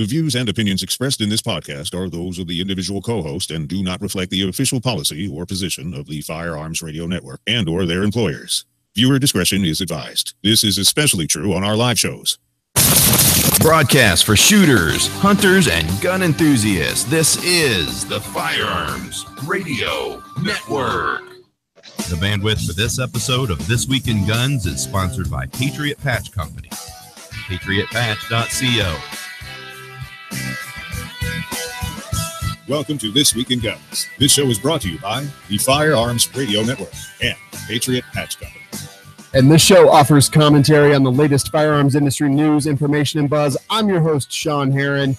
The views and opinions expressed in this podcast are those of the individual co-host and do not reflect the official policy or position of the Firearms Radio Network and or their employers. Viewer discretion is advised. This is especially true on our live shows. Broadcast for shooters, hunters, and gun enthusiasts. This is the Firearms Radio Network. The bandwidth for this episode of This Week in Guns is sponsored by Patriot Patch Company. PatriotPatch.co. Welcome to This Week in Guns. This show is brought to you by the Firearms Radio Network and Patriot Patch Company. And this show offers commentary on the latest firearms industry news, information, and buzz. I'm your host, Sean Herron.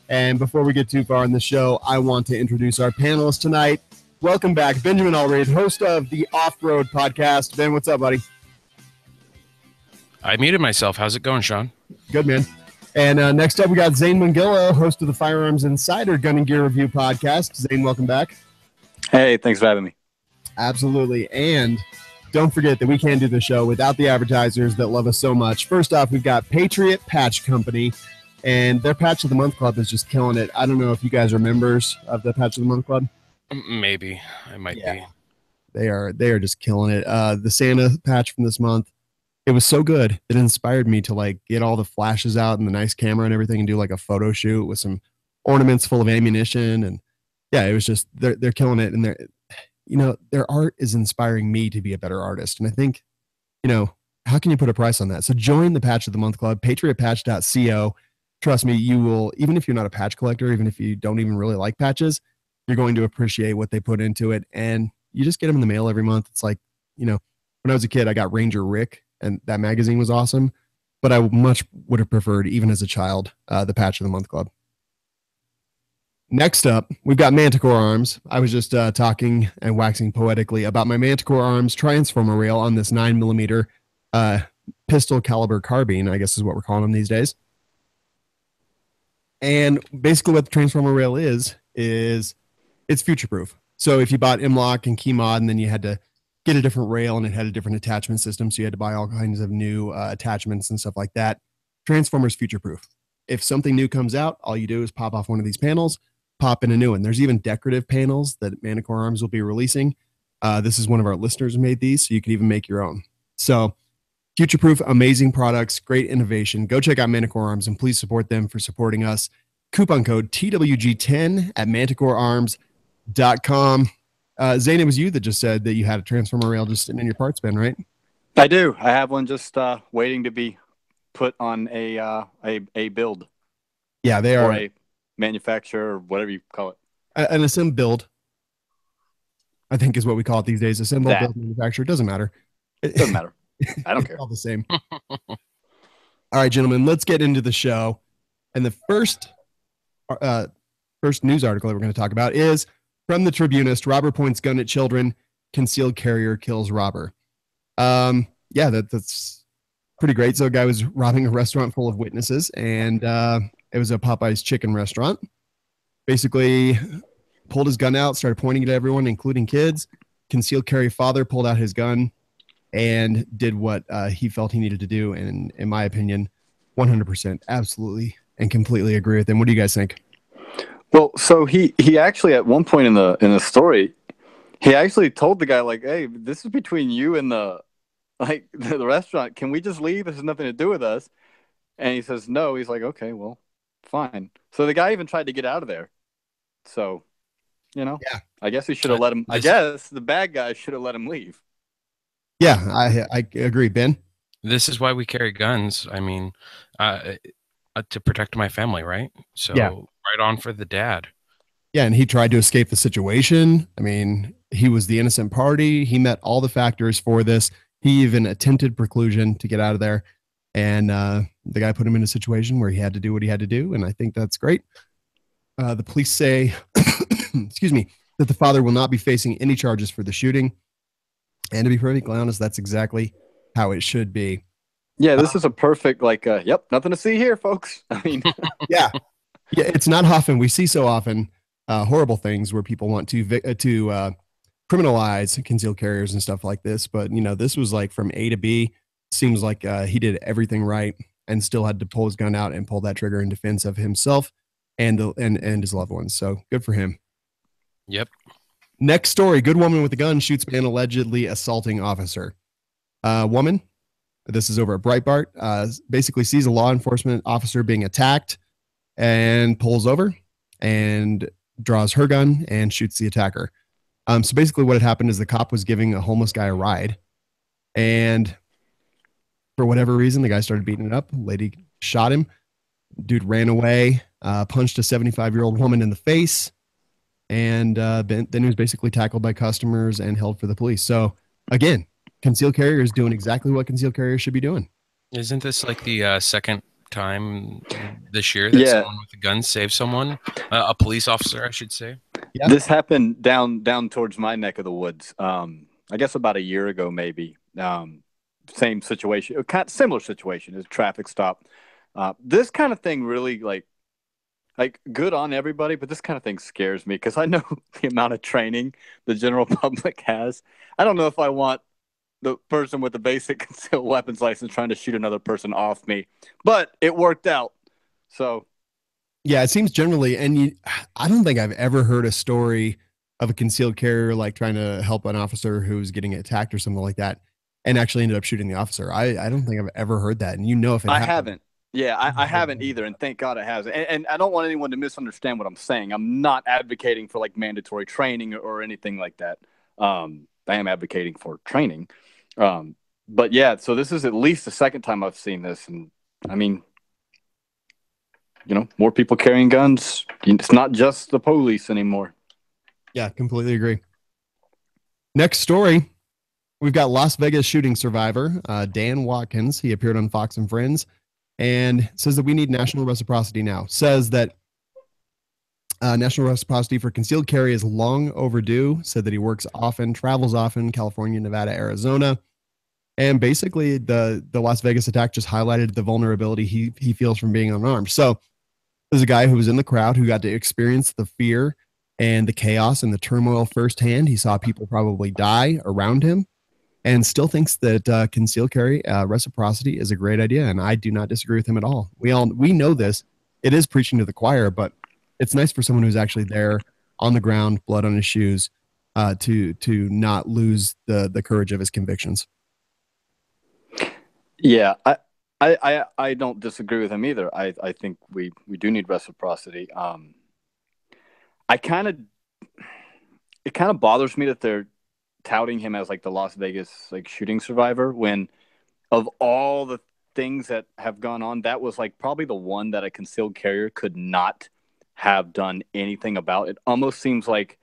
And before we get too far in the show, I want to introduce our panelists tonight. Welcome back, Benjamin Allred, host of the Off-Road Podcast. Ben, what's up, buddy? I muted myself. How's it going, Sean? Good, man. And next up, we got Zane Mangillo, host of the Firearms Insider Gun and Gear Review Podcast. Zane, welcome back. Hey, thanks for having me. Absolutely. And don't forget that we can't do the show without the advertisers that love us so much. First off, we've got Patriot Patch Company, and their Patch of the Month Club is just killing it. I don't know if you guys are members of the Patch of the Month Club. Maybe. I might be. They are just killing it. The Santa patch from this month, it was so good. It inspired me to like get all the flashes out and the nice camera and everything and do like a photo shoot with some ornaments full of ammunition. And yeah, it was just, they're killing it. And their art is inspiring me to be a better artist. And I think, how can you put a price on that? So join the Patch of the Month Club, patriotpatch.co. Trust me, you will, even if you're not a patch collector, even if you don't even really like patches, you're going to appreciate what they put into it. And you just get them in the mail every month. It's like, when I was a kid, I got Ranger Rick, and that magazine was awesome. But I much would have preferred, even as a child, the Patch of the Month Club. Next up, we've got Manticore Arms. I was just talking and waxing poetically about my Manticore Arms transformer rail on this 9mm pistol caliber carbine, I guess is what we're calling them these days. And basically what the transformer rail is it's future-proof. So if you bought M-Lock and Keymod and then you had to get a different rail and it had a different attachment system, so you had to buy all kinds of new attachments and stuff like that, Transformer's future-proof. If something new comes out, all you do is pop off one of these panels, pop in a new one. There's even decorative panels that Manticore Arms will be releasing. This is one of our listeners who made these, so you can even make your own. So future-proof, amazing products, great innovation. Go check out Manticore Arms and please support them for supporting us. Coupon code TWG10 at manticorearms.com. Zane, it was you that just said that you had a transformer rail just sitting in your parts bin, right? I do. I have one just waiting to be put on a build. Yeah, they are. Or a manufacturer, or whatever you call it. An assemb build, I think is what we call it these days. Assemble, build, manufacturer. Doesn't matter. It doesn't matter. I don't care. It's all the same. All right, gentlemen, let's get into the show. And the first news article that we're going to talk about is from the Tribunist. Robber points gun at children, concealed carrier kills robber. That's pretty great. So a guy was robbing a restaurant full of witnesses, and it was a Popeye's chicken restaurant. Basically pulled his gun out, started pointing it at everyone, including kids. Concealed carry father pulled out his gun and did what he felt he needed to do. And in my opinion, 100% absolutely and completely agree with him. What do you guys think? Well, so he actually at one point in the story, he actually told the guy like, "Hey, this is between you and the restaurant. Can we just leave? This has nothing to do with us." And he says no. He's like, "Okay, well, fine." So the guy even tried to get out of there. So, yeah, I guess he should have let him. I guess the bad guy should have let him leave. Yeah, I agree, Ben. This is why we carry guns. I mean, to protect my family, right? So yeah. Right on for the dad. Yeah, and he tried to escape the situation. I mean, he was the innocent party. He met all the factors for this. He even attempted preclusion to get out of there. And the guy put him in a situation where he had to do what he had to do. And I think that's great. The police say, excuse me, that the father will not be facing any charges for the shooting. And to be perfectly honest, that's exactly how it should be. Yeah, this is a perfect, yep, nothing to see here, folks. I mean, yeah, it's not often. We see so often horrible things where people want to criminalize concealed carriers and stuff like this. But, this was like from A to B. Seems like he did everything right. and still had to pull his gun out and pull that trigger in defense of himself and his loved ones. So good for him. Yep. Next story: good woman with a gun shoots man allegedly assaulting officer. Woman, this is over at Breitbart, basically sees a law enforcement officer being attacked and pulls over and draws her gun and shoots the attacker. So basically what had happened is the cop was giving a homeless guy a ride, and for whatever reason, the guy started beating it up. Lady shot him. Dude ran away, punched a 75-year-old woman in the face, and then he was basically tackled by customers and held for the police. So again, concealed carrier is doing exactly what concealed carriers should be doing. Isn't this like the second time this year that someone with a gun saved someone, a police officer, I should say? Yeah. This happened down towards my neck of the woods. I guess about a year ago, maybe. Same situation, kind of similar situation, as a traffic stop. This kind of thing really like good on everybody, but this kind of thing scares me because I know the amount of training the general public has. I don't know if I want the person with the basic concealed weapons license trying to shoot another person off me, but it worked out. So, yeah, it seems generally, and I don't think I've ever heard a story of a concealed carrier like trying to help an officer who's getting attacked or something like that, and actually ended up shooting the officer. I don't think I've ever heard that, and if it I happened. haven't. Yeah, I haven't either, and thank God it hasn't. And I don't want anyone to misunderstand what I'm saying. I'm not advocating for like mandatory training or anything like that. I am advocating for training. But yeah, so this is at least the second time I've seen this, and I mean, more people carrying guns. It's not just the police anymore. Yeah, completely agree. Next story, we've got Las Vegas shooting survivor Dan Watkins. He appeared on Fox and Friends and says that we need national reciprocity now. Says that national reciprocity for concealed carry is long overdue. Said that he works often, travels often, California, Nevada, Arizona. And basically the Las Vegas attack just highlighted the vulnerability he feels from being unarmed. So there's a guy who was in the crowd who got to experience the fear and the chaos and the turmoil firsthand. He saw people probably die around him and still thinks that concealed carry reciprocity is a great idea. And I do not disagree with him at all. We know this. It is preaching to the choir, but it's nice for someone who's actually there on the ground, blood on his shoes, to not lose the courage of his convictions. Yeah, I don't disagree with him either. I think we do need reciprocity. It kind of bothers me that they're touting him as like the Las Vegas like shooting survivor when of all the things that have gone on, that was like probably the one that a concealed carrier could not have done anything about. It almost seems like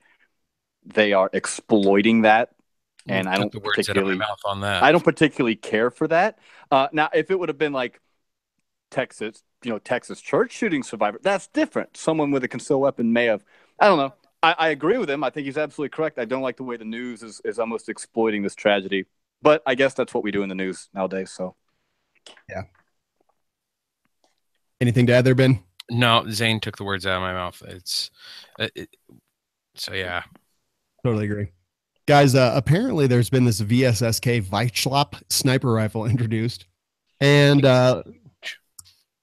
they are exploiting that. And I don't particularly care for that. Now, if it would have been like Texas church shooting survivor, that's different. Someone with a concealed weapon may have, I don't know. I agree with him. I think he's absolutely correct. I don't like the way the news is almost exploiting this tragedy. But I guess that's what we do in the news nowadays. So, yeah. Anything to add there, Ben? No, Zane took the words out of my mouth. So, yeah. Totally agree. Guys, apparently there's been this VSSK Weitschlap sniper rifle introduced. And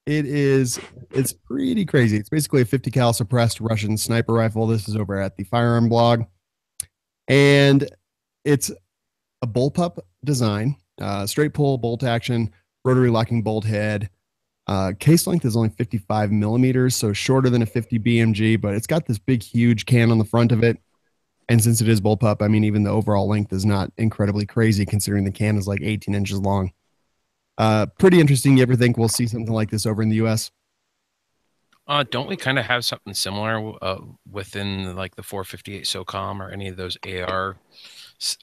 it's pretty crazy. It's basically a 50 cal suppressed Russian sniper rifle. This is over at the Firearm blog. And it's a bullpup design, straight pull, bolt action, rotary locking bolt head. Case length is only 55 millimeters, so shorter than a 50 BMG, but it's got this big, huge can on the front of it. And since it is bullpup, I mean, even the overall length is not incredibly crazy considering the can is like 18 inches long. Pretty interesting. You ever think we'll see something like this over in the U.S.? Don't we kind of have something similar within like the 458 SOCOM or any of those AR?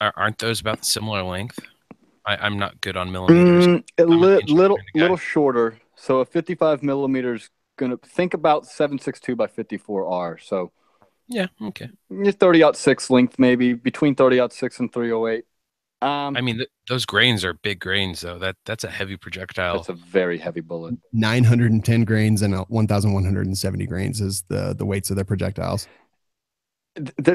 Aren't those about the similar length? I'm not good on millimeters. A little shorter. So a 55 millimeters gonna think about 7.62 by 54R. So yeah, okay. 30-06 length, maybe between 30-06 and 308. I mean, those grains are big grains, though. That's a heavy projectile. That's a very heavy bullet. 910 grains and 1,170 grains is the weights of their projectiles.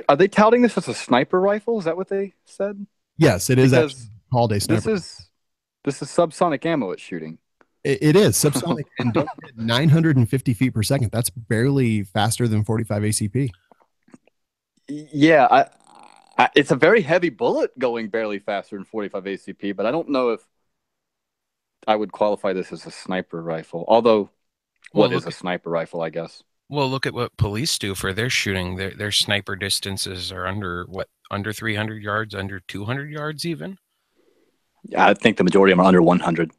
Are they touting this as a sniper rifle? Is that what they said? Yes, it is actually called a sniper. This is subsonic ammo it's shooting. It is subsonic and don't get 950 feet per second. That's barely faster than 45 ACP. Yeah, it's a very heavy bullet going barely faster than 45 ACP, but I don't know if I would qualify this as a sniper rifle. Although, what is a sniper rifle, I guess? Well, look at what police do for their shooting. Their sniper distances are under 300 yards, under 200 yards even. Yeah, I think the majority of them are under 100.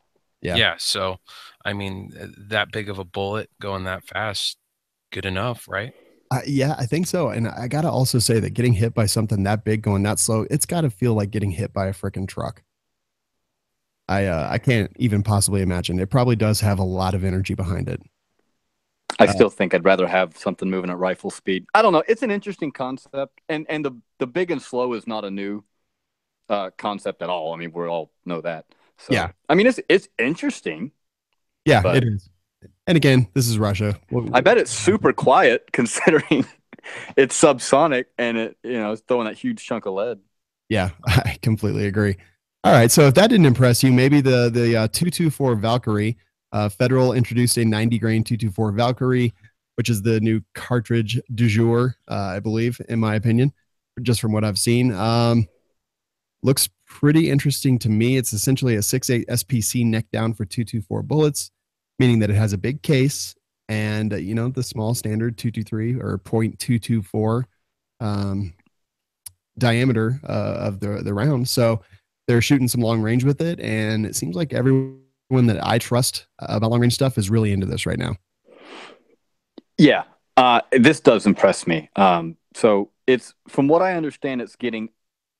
Yeah. So, I mean, that big of a bullet going that fast, good enough, right? Yeah, I think so. And I got to also say that getting hit by something that big going that slow, it's got to feel like getting hit by a freaking truck. I can't even possibly imagine. It probably does have a lot of energy behind it. I still think I'd rather have something moving at rifle speed. I don't know. It's an interesting concept, and the big and slow is not a new concept at all. I mean, we all know that. So, yeah. I mean, it's interesting. Yeah, it is. And again, this is Russia. I bet it's super quiet considering it's subsonic and it's throwing that huge chunk of lead. Yeah, I completely agree. All right, so if that didn't impress you, maybe the 224 Valkyrie. Federal introduced a 90 grain 224 Valkyrie, which is the new cartridge du jour, I believe, in my opinion, just from what I've seen. Looks pretty interesting to me. It's essentially a 6.8 SPC neck down for 224 bullets, meaning that it has a big case and, the small standard 223 or .224 diameter of the round. So they're shooting some long range with it, and it seems like everyone that I trust about long range stuff is really into this right now. Yeah, this does impress me. So it's, from what I understand, it's getting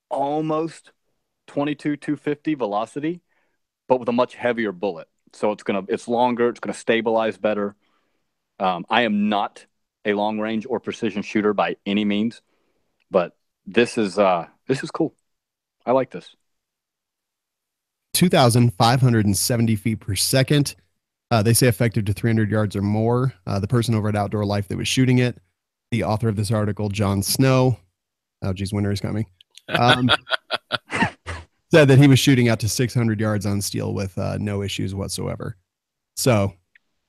almost 250 velocity, but with a much heavier bullet. So it's longer. It's gonna stabilize better. I am not a long range or precision shooter by any means, but this is cool. I like this. 2,570 feet per second. They say effective to 300 yards or more. The person over at Outdoor Life that was shooting it, the author of this article, John Snow, oh geez, winter is coming, said that he was shooting out to 600 yards on steel with no issues whatsoever. So,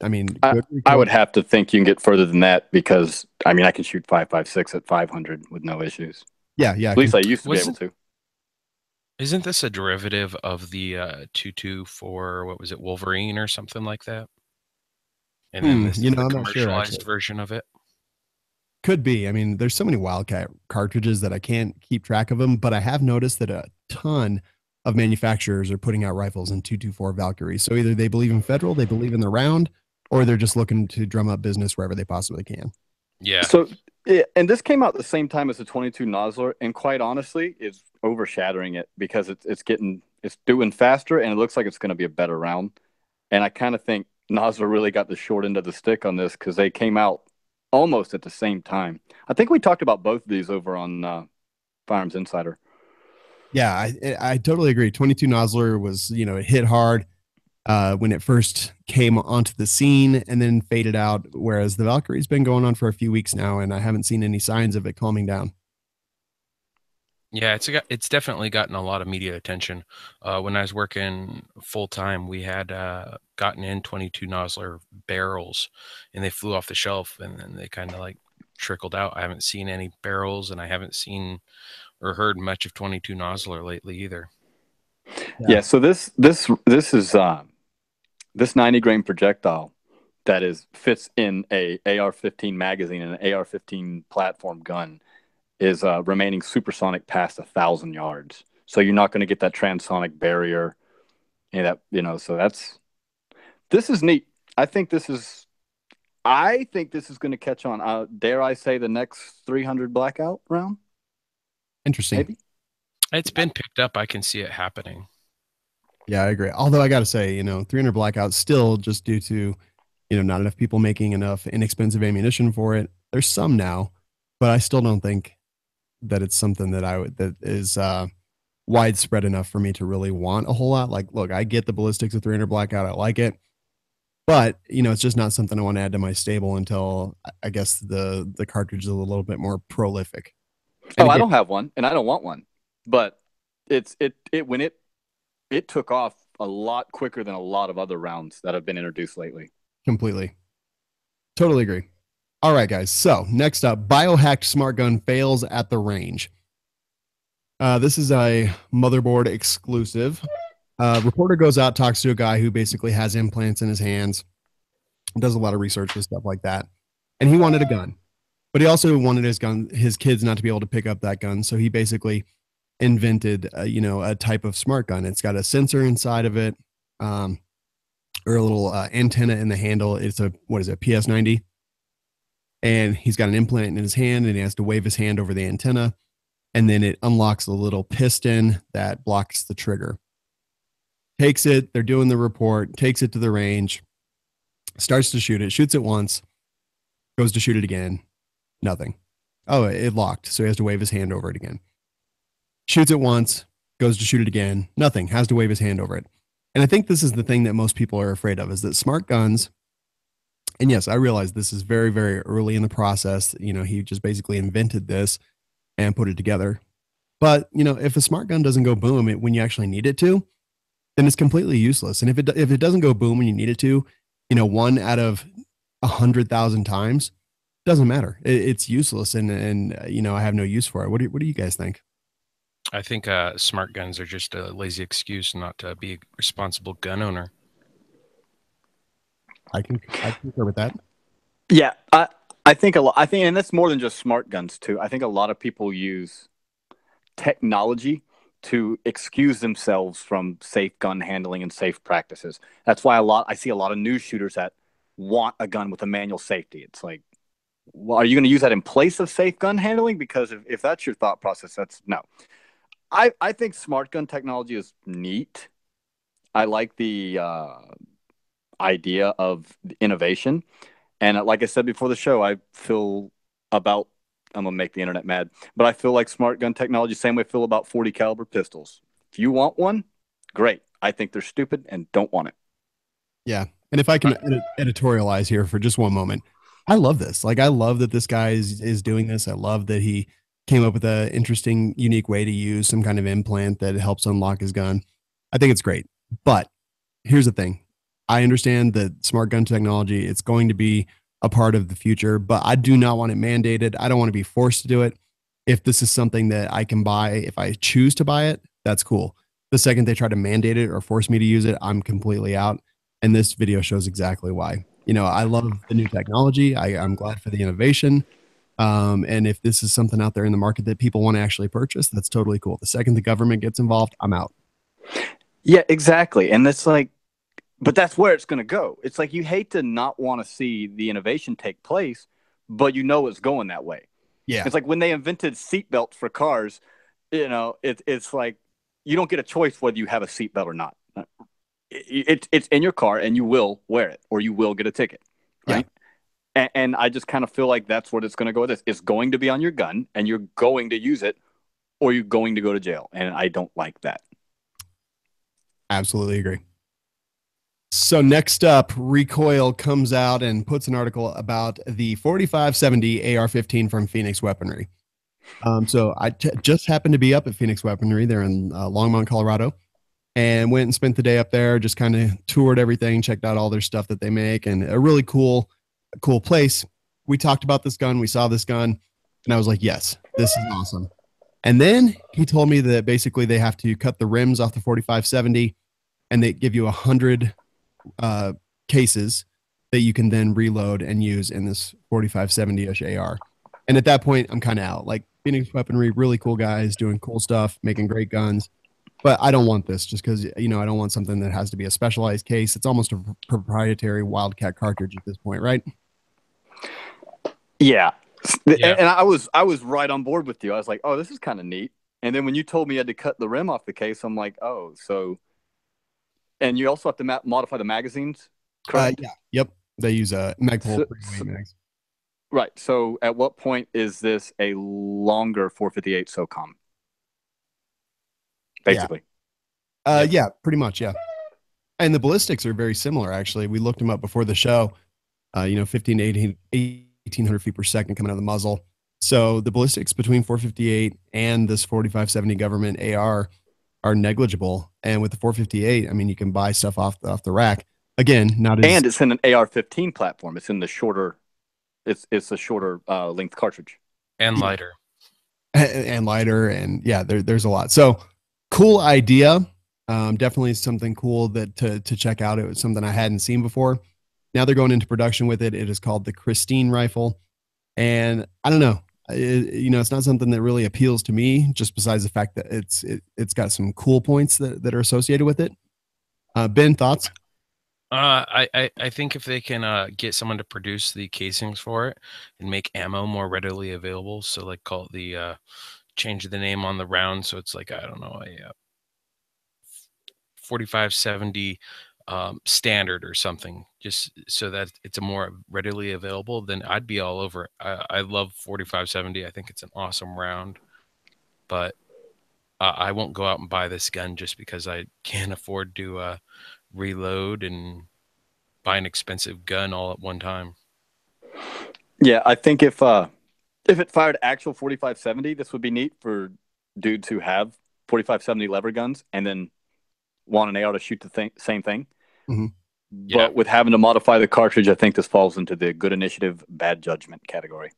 I mean, I would have to think you can get further than that, because I mean, I can shoot 5.56 at 500 with no issues. Yeah. At least I used to be able to. Isn't this a derivative of the 224, what was it, Wolverine or something like that? And then this is the commercialized version of it? Could be. I mean, there's so many Wildcat cartridges that I can't keep track of them, but I have noticed that a ton of manufacturers are putting out rifles in 224 Valkyrie. So either they believe in Federal, they believe in the round, or they're just looking to drum up business wherever they possibly can. Yeah. So, and this came out the same time as the 22 Nosler, and quite honestly, it's overshadowing it because it's doing faster, and it looks like it's going to be a better round. And I kind of think Nosler really got the short end of the stick on this, because they came out almost at the same time. I think we talked about both of these over on Firearms Insider. Yeah, I totally agree. 22 Nosler was, it hit hard when it first came onto the scene and then faded out, whereas the Valkyrie's been going on for a few weeks now, and I haven't seen any signs of it calming down. Yeah, it's definitely gotten a lot of media attention. When I was working full time, we had gotten in 22 Nosler barrels, and they flew off the shelf, and then they kind of like trickled out. I haven't seen any barrels, and I haven't seen or heard much of 22 Nosler lately either. Yeah. So this is this 90 grain projectile that fits in a AR-15 magazine and an AR-15 platform gun is remaining supersonic past 1,000 yards. So you're not going to get that transonic barrier, and so this is neat. I think this is going to catch on. Dare I say the next 300 blackout round? Interesting. Maybe. It's been picked up. I can see it happening. Yeah, I agree. Although I got to say, 300 blackouts still just due to, not enough people making enough inexpensive ammunition for it. There's some now, but I still don't think that it's something that is widespread enough for me to really want a whole lot. Like, look, I get the ballistics of 300 blackout. I like it, but it's just not something I want to add to my stable until I guess the cartridge is a little bit more prolific. I don't have one, and I don't want one, but when it took off a lot quicker than a lot of other rounds that have been introduced lately. Completely. Totally agree. All right, guys. So next up, Biohacked smart gun fails at the range. This is a motherboard exclusive. Reporter goes out, talks to a guy who basically has implants in his hands, does a lot of research and stuff like that. And he wanted a gun, but he also wanted his kids not to be able to pick up that gun. So he basically invented, a type of smart gun. It's got a sensor inside of it, or a little antenna in the handle. It's a PS90. And he's got an implant in his hand, and he has to wave his hand over the antenna. And then it unlocks the little piston that blocks the trigger. Takes it, they're doing the report, takes it to the range, starts to shoot it, shoots it once, goes to shoot it again, nothing. Oh, it locked, so he has to wave his hand over it again. Shoots it once, goes to shoot it again, nothing, has to wave his hand over it. And I think this is the thing that most people are afraid of, is that smart guns, and yes, I realize this is very, very early in the process. He just basically invented this and put it together. But, if a smart gun doesn't go boom when you actually need it to, then it's completely useless. And if it doesn't go boom when you need it to, 1 out of 100,000 times, doesn't matter. It's useless. And I have no use for it. What do you guys think? I think smart guns are just a lazy excuse not to be a responsible gun owner. I concur with that. Yeah, I think and that's more than just smart guns too. I think a lot of people use technology to excuse themselves from safe gun handling and safe practices. That's why I see a lot of new shooters that want a gun with a manual safety. It's like, well, are you going to use that in place of safe gun handling? Because if that's your thought process, that's no. I think smart gun technology is neat. I like the idea of innovation. And like I said before the show, I'm going to make the internet mad, but I feel like smart gun technology, same way I feel about 40 caliber pistols. If you want one, great. I think they're stupid and don't want it. Yeah. And if I can editorialize here for just one moment, I love this. Like, I love that this guy is doing this. I love that he came up with an interesting, unique way to use some kind of implant that helps unlock his gun. I think it's great. But here's the thing. I understand that smart gun technology, it's going to be a part of the future, but I do not want it mandated. I don't want to be forced to do it. If this is something that I can buy, if I choose to buy it, that's cool. The second they try to mandate it or force me to use it, I'm completely out. And this video shows exactly why. I love the new technology. I'm glad for the innovation. And if this is something out there in the market that people want to actually purchase, that's totally cool. The second the government gets involved, I'm out. Yeah, exactly. And it's like, but that's where it's going to go. It's like you hate to not want to see the innovation take place, but it's going that way. Yeah. It's like when they invented seatbelts for cars, it's like you don't get a choice whether you have a seatbelt or not. It's in your car and you will wear it or you will get a ticket. Right. Yeah. And I just kind of feel like that's what it's going to go with this. It's going to be on your gun and you're going to use it or you're going to go to jail. And I don't like that. Absolutely agree. So next up, Recoil comes out and puts an article about the 4570 AR-15 from Phoenix Weaponry. So I just happened to be up at Phoenix Weaponry. They're in Longmont, Colorado, and went and spent the day up there, just kind of toured everything, checked out all their stuff that they make, and a really cool place. We talked about this gun. We saw this gun, and I was like, yes, this is awesome. And then he told me that basically they have to cut the rims off the 4570, and they give you 100 cases that you can then reload and use in this 4570-ish AR. And at that point, I'm kind of out. Like, Phoenix Weaponry, really cool guys doing cool stuff, making great guns. But I don't want this just because, I don't want something that has to be a specialized case. It's almost a proprietary Wildcat cartridge at this point, right? Yeah. And I was right on board with you. I was like, oh, this is kind of neat. And then when you told me you had to cut the rim off the case, I'm like, oh, so. And you also have to modify the magazines, correct? Yeah. Yep. They use a Magpul mags. Right. So at what point is this a longer 458 SOCOM? Basically. Yeah, pretty much. Yeah. And the ballistics are very similar, actually. We looked them up before the show. 15 to 1800 feet per second coming out of the muzzle. So the ballistics between 458 and this 4570 government AR are negligible. And with the 458, I mean, you can buy stuff off the rack. Again, not as, and it's in an AR-15 platform. It's in the shorter, it's a shorter length cartridge and lighter. and lighter, and yeah, there's a lot. So cool idea. Definitely something cool that to check out. It was something I hadn't seen before. Now they're going into production with it. It is called the Christine rifle, and I don't know. It's not something that really appeals to me, just besides the fact that it's got some cool points that are associated with it. Ben, thoughts? I think if they can get someone to produce the casings for it and make ammo more readily available, so like call it the change the name on the round, so it's like, I don't know, a 4570 standard or something, just so that it's a more readily available, then I'd be all over it. I love 4570. I think it's an awesome round, but I won't go out and buy this gun just because I can't afford to reload and buy an expensive gun all at one time. Yeah, I think if it fired actual 4570, this would be neat for dudes who have 4570 lever guns and then want an AR to shoot the same thing. Mm-hmm. But with having to modify the cartridge, I think this falls into the good initiative, bad judgment category.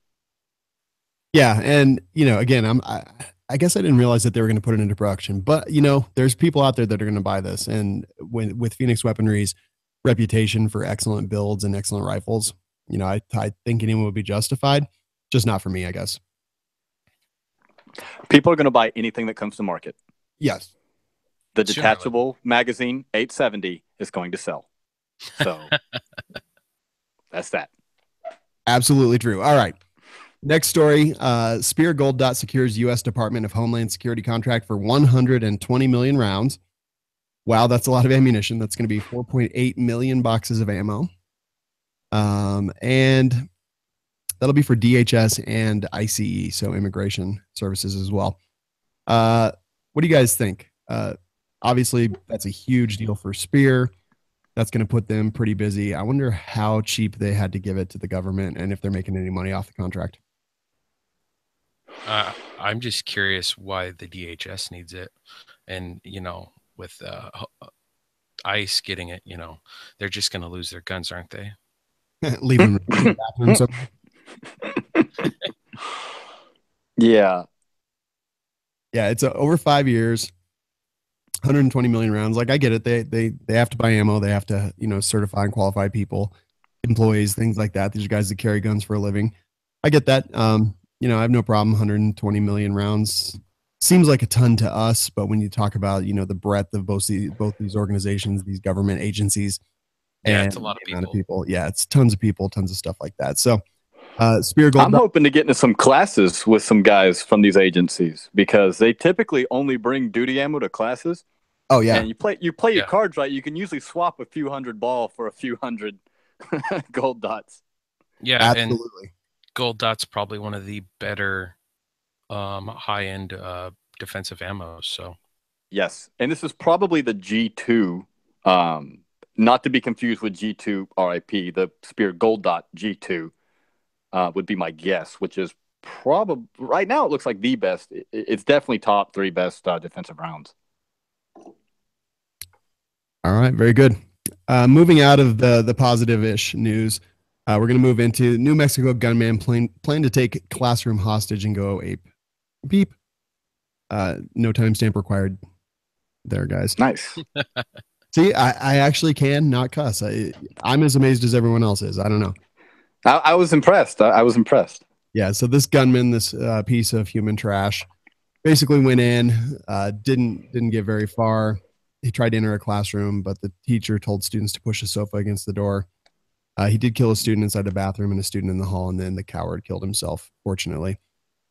Yeah, and again, I guess I didn't realize that they were going to put it into production, but there's people out there that are going to buy this, and with Phoenix Weaponry's reputation for excellent builds and excellent rifles, I think anyone would be justified, just not for me, I guess. People are going to buy anything that comes to market. Yes. The detachable magazine 870 is going to sell. So that's that. Absolutely true. All right. Next story. Spear Gold Dot secures U.S. Department of Homeland Security contract for 120 million rounds. Wow, that's a lot of ammunition. That's going to be 4.8 million boxes of ammo. And that'll be for DHS and ICE, so immigration services as well. What do you guys think? Obviously, that's a huge deal for Spear. That's going to put them pretty busy. I wonder how cheap they had to give it to the government and if they're making any money off the contract. I'm just curious why the DHS needs it. And, with ICE getting it, they're just going to lose their guns, aren't they? Leave them in the bathroom. Yeah. Yeah, it's over 5 years, 120 million rounds. Like, I get it. They have to buy ammo. They have to, certify and qualify people, employees, things like that. These are guys that carry guns for a living. I get that. I have no problem. 120 million rounds seems like a ton to us, but when you talk about, the breadth of both these organizations, these government agencies, and it's a lot of people. Yeah, it's tons of people, tons of stuff like that. So, Spear Gold. I'm hoping to get into some classes with some guys from these agencies because they typically only bring duty ammo to classes. Oh yeah, and you play your cards right. You can usually swap a few hundred ball for a few hundred gold dots. Yeah, absolutely. And gold dots probably one of the better high end defensive ammo. So yes, and this is probably the G2, not to be confused with G2 RIP. The Spear Gold Dot G2 would be my guess, which is probably right now it looks like the best. It's definitely top 3 best defensive rounds. All right, very good. Moving out of the positive-ish news, we're going to move into New Mexico gunman plan to take classroom hostage and go ape. Beep. No timestamp required there, guys. Nice. See, I actually can not cuss. I'm as amazed as everyone else is. I don't know. I was impressed. I was impressed. Yeah, so this gunman, this piece of human trash, basically went in, didn't get very far. He tried to enter a classroom, but the teacher told students to push a sofa against the door. He did kill a student inside the bathroom and a student in the hall, and then the coward killed himself, fortunately.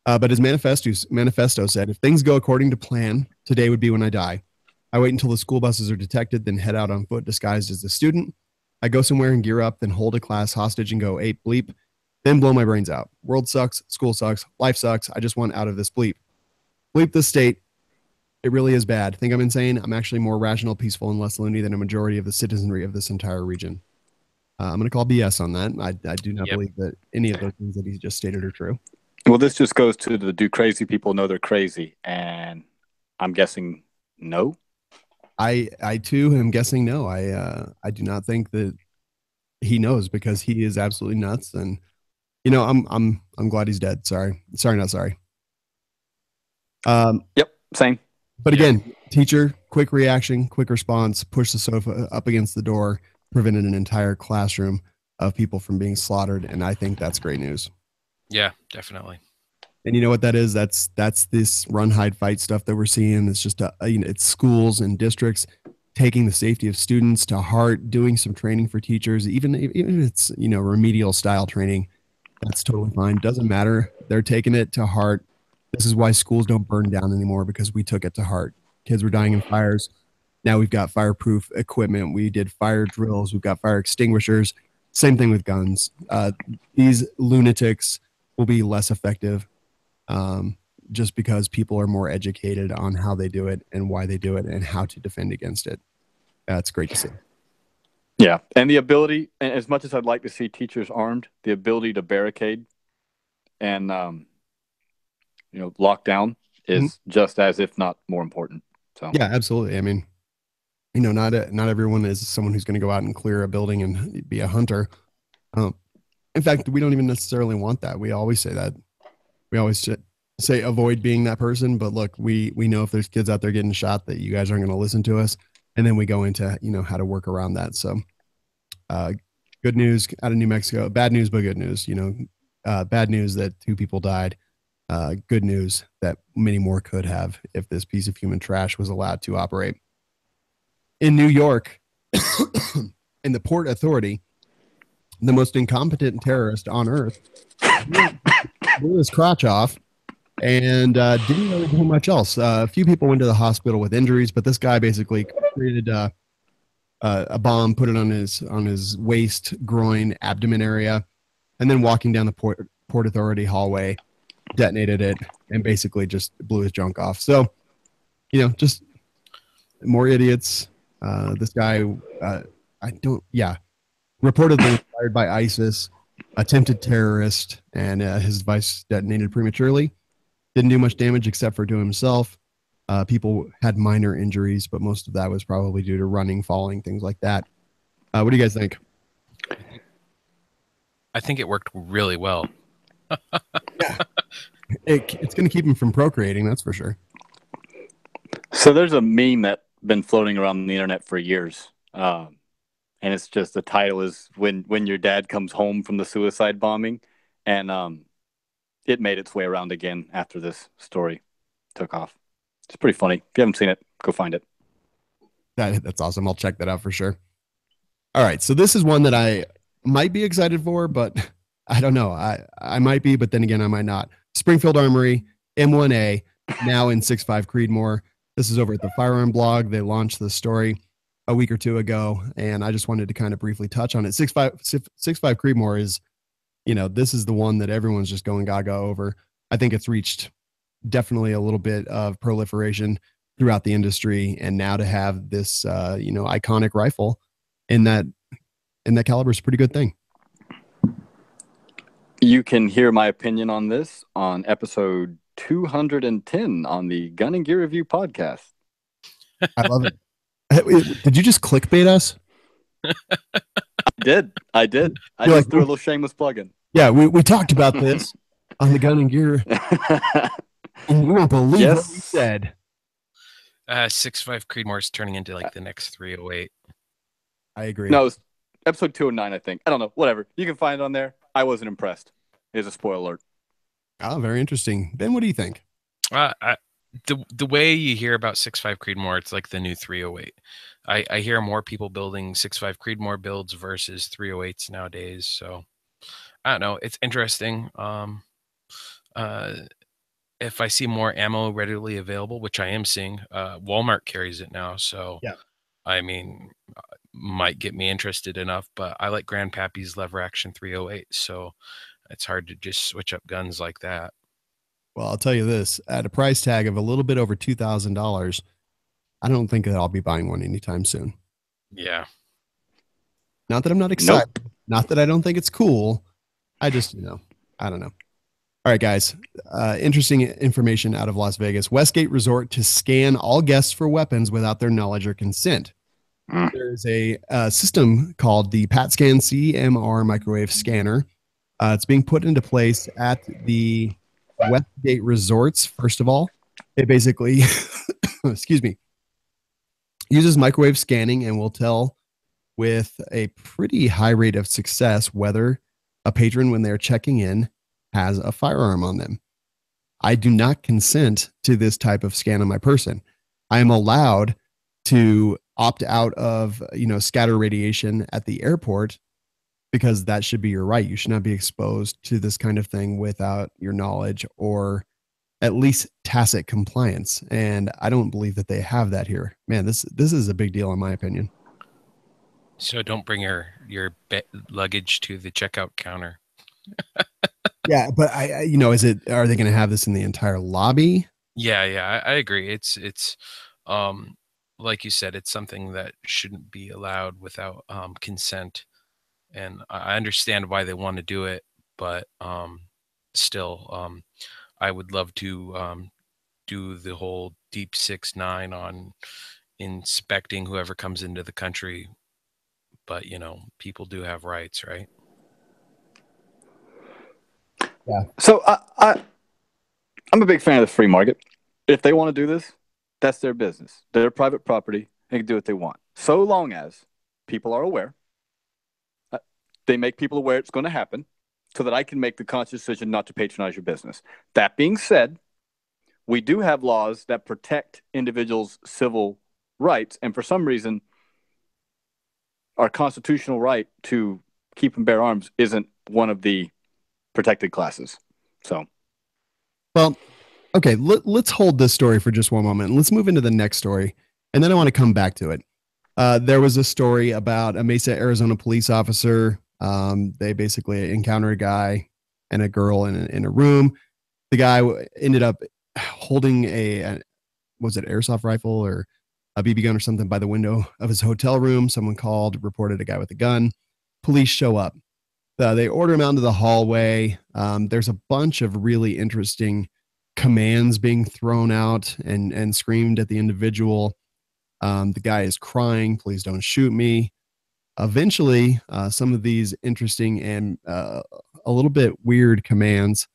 But his manifesto said, if things go according to plan, today would be when I die. I wait until the school buses are detected, then head out on foot disguised as a student. I go somewhere and gear up, then hold a class hostage and go ape bleep, then blow my brains out. World sucks, school sucks, life sucks. I just want out of this bleep. Bleep the state. It really is bad. Think I'm insane? I'm actually more rational, peaceful, and less loony than a majority of the citizenry of this entire region. I'm going to call BS on that. I do not believe that any of those things that he just stated are true. Well, this just goes to the do crazy people know they're crazy. And I'm guessing No. I too am guessing no. I do not think that he knows, because he is absolutely nuts. And I'm glad he's dead. Sorry, not sorry. Yep. Same. But again, teacher, quick reaction, quick response, push the sofa up against the door, prevented an entire classroom of people from being slaughtered, and I think that's great news. Yeah, definitely. And you know what that is? That's this run, hide, fight stuff that we're seeing. It's just it's schools and districts taking the safety of students to heart, doing some training for teachers, even if it's remedial style training. That's totally fine. Doesn't matter. They're taking it to heart. This is why schools don't burn down anymore, because we took it to heart. Kids were dying in fires. Now we've got fireproof equipment. We did fire drills. We've got fire extinguishers. Same thing with guns. These lunatics will be less effective, just because people are more educated on how they do it and why they do it and how to defend against it. That's great to see. Yeah. And the ability, as much as I'd like to see teachers armed, the ability to barricade and, lock down is just as, if not more important. So yeah, absolutely. I mean, not everyone is someone who's going to go out and clear a building and be a hunter. In fact, we don't even necessarily want that. We always say that. We always say avoid being that person. But look, we know if there's kids out there getting shot, that you guys aren't going to listen to us. And then we go into, how to work around that. So good news out of New Mexico. Bad news, but good news. Bad news that 2 people died. Good news that many more could have if this piece of human trash was allowed to operate. In New York, in the Port Authority, the most incompetent terrorist on earth blew his crotch off and didn't really do much else. A few people went to the hospital with injuries, but this guy basically created a bomb, put it on his waist, groin, abdomen area, and then walking down the Port Authority hallway, detonated it, and basically just blew his junk off. So, just more idiots. This guy, reportedly inspired by ISIS, attempted terrorist, and his device detonated prematurely. Didn't do much damage except for to himself. People had minor injuries, but most of that was probably due to running, falling, things like that. What do you guys think? I think it worked really well. Yeah. It's going to keep him from procreating, that's for sure. So there's a meme that's been floating around the internet for years. And it's just, the title is when your dad comes home from the suicide bombing. And it made its way around again after this story took off. It's pretty funny. If you haven't seen it, go find it. That's awesome. I'll check that out for sure. All right. So this is one that I might be excited for, but I don't know. I might be, but then again, I might not. Springfield Armory, M1A, now in 6.5 Creedmoor. This is over at the Firearm blog. They launched the story a week or 2 ago, and I just wanted to kind of briefly touch on it. 6.5 Creedmoor is, this is the one that everyone's just going gaga over. I think it's reached definitely a little bit of proliferation throughout the industry, and now to have this, iconic rifle in that caliber is a pretty good thing. You can hear my opinion on this on episode 210 on the Gun and Gear Review podcast. I love it. Did you just clickbait us? I did. I just threw a little shameless plug in. Yeah, we talked about this on the Gun and Gear. And you won't believe what we said. 6.5 Creedmoor is turning into like the next 308. I agree. No, it was episode 209, I think. I don't know. Whatever. You can find it on there. I wasn't impressed. Here's a spoiler alert. Oh, very interesting. Ben, what do you think? The way you hear about 6.5 Creedmoor, it's like the new 308. I hear more people building 6.5 Creedmoor builds versus 308s nowadays. So I don't know. It's interesting. If I see more ammo readily available, which I am seeing, Walmart carries it now. So yeah, I mean, might get me interested enough, but I like Grandpappy's lever action 308. So it's hard to just switch up guns like that. Well, I'll tell you this, at a price tag of a little bit over $2,000, I don't think that I'll be buying one anytime soon. Yeah. Not that I'm not excited. Nope. Not that I don't think it's cool. I just, I don't know. All right, guys. Interesting information out of Las Vegas. Westgate Resort to scan all guests for weapons without their knowledge or consent. There's a system called the PatScan CMR microwave scanner. It's being put into place at the Westgate Resorts. First of all, it basically, excuse me, uses microwave scanning and will tell with a pretty high rate of success whether a patron, when they're checking in, has a firearm on them. I do not consent to this type of scan on my person. I am allowed to opt out of, scatter radiation at the airport because that should be your right. You should not be exposed to this kind of thing without your knowledge or at least tacit compliance. And I don't believe that they have that here. Man, this is a big deal in my opinion. So don't bring your luggage to the checkout counter. Yeah, but are they going to have this in the entire lobby? Yeah, I agree. It's like you said, it's something that shouldn't be allowed without consent. And I understand why they want to do it, but still, I would love to do the whole deep 6-9 on inspecting whoever comes into the country. But people do have rights, right? Yeah. So I'm a big fan of the free market. If they want to do this, that's their business. They're private property. They can do what they want. So long as people are aware, they make people aware it's going to happen so that I can make the conscious decision not to patronize your business. That being said, we do have laws that protect individuals' civil rights. And for some reason, our constitutional right to keep and bear arms isn't one of the protected classes. So, well, okay, let's hold this story for just one moment. Let's move into the next story, and then I want to come back to it. There was a story about a Mesa, Arizona police officer. They basically encountered a guy and a girl in a room. The guy ended up holding was it airsoft rifle or a BB gun or something by the window of his hotel room. Someone called, reported a guy with a gun. Police show up. They order him out into the hallway. There's a bunch of really interesting commands being thrown out and screamed at the individual. The guy is crying, please don't shoot me. Eventually, some of these interesting and a little bit weird commands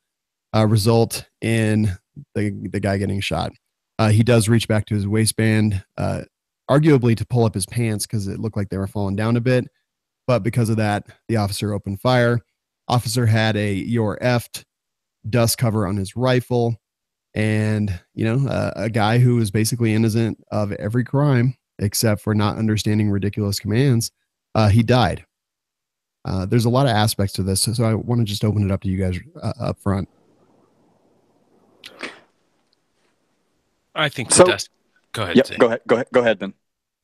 result in the guy getting shot. He does reach back to his waistband, arguably to pull up his pants because it looked like they were falling down a bit. But because of that, the officer opened fire. Officer had a "You're effed" dust cover on his rifle. And, a guy who was basically innocent of every crime except for not understanding ridiculous commands, he died. There's a lot of aspects to this. So I want to just open it up to you guys up front. I think the dust. Go ahead. Yep, go ahead, Ben.